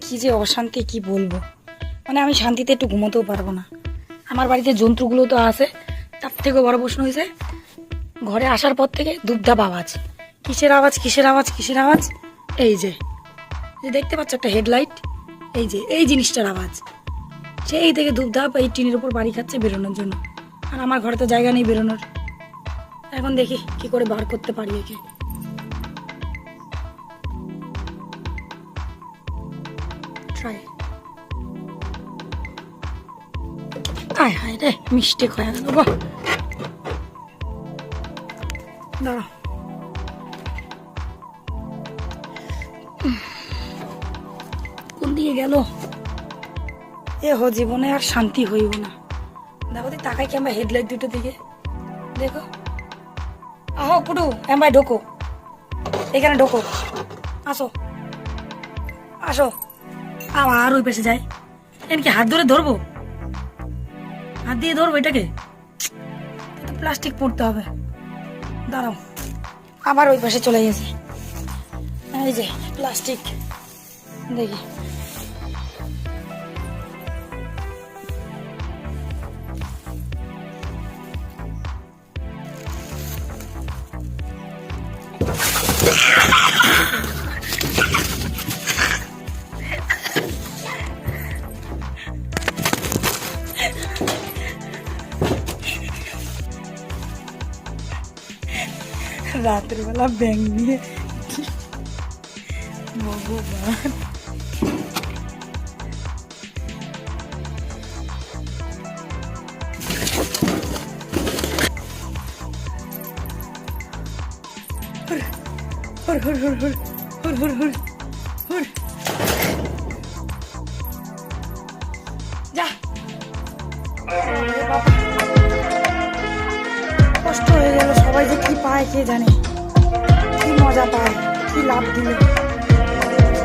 কি যে অশান্তি, কি বলবো। মানে আমি শান্তিতে একটু ঘুমোতেও পারবো না। আমার বাড়িতে জন্তুগুলো তো আছে, তার থেকেও বড় প্রশ্ন হয়েছে ঘরে আসার পর থেকে ধূপধাপ আওয়াজ। কিসের আওয়াজ, কিসের আওয়াজ, কিসের আওয়াজ? এই যে দেখতে পাচ্ছ একটা হেডলাইট, এই যে এই জিনিসটার আওয়াজ। সেই থেকে ধূপধাপ এই টিনের উপর বাড়ি খাচ্ছে বেরোনোর জন্য। আর আমার ঘরে তো জায়গা নেই বেরোনোর। এখন দেখি কি করে বার করতে পারি একে। ট্রাই। আয় হায় রে, মিস্টেক হয়ে গেল। দাঁড়া, কোন দিকে গেল? জীবনে আর শান্তি হইব না। দেখো তুই তাকাই কি আমরা হেডলাইট দুটো দিকে দেখো। আহো পুটু, ভাই ঢোকো, এখানে ঢোকো, আসো আসো। আবার ওই পাশে যাই। কি হাত ধরে ধরবো? হাত দিয়ে ধরবো এটাকে? প্লাস্টিক পড়তে হবে। দাঁড়াও, আবার ওই পাশে চলে গেছে। এই যে প্লাস্টিক, দেখি। রাত্রিবেলা ব্যাং নিয়ে ভগবান। যা, কষ্ট হয়ে গেল। সবাই যে কি পায় কে জানে, কি মজা পায়, কি লাভ দিল।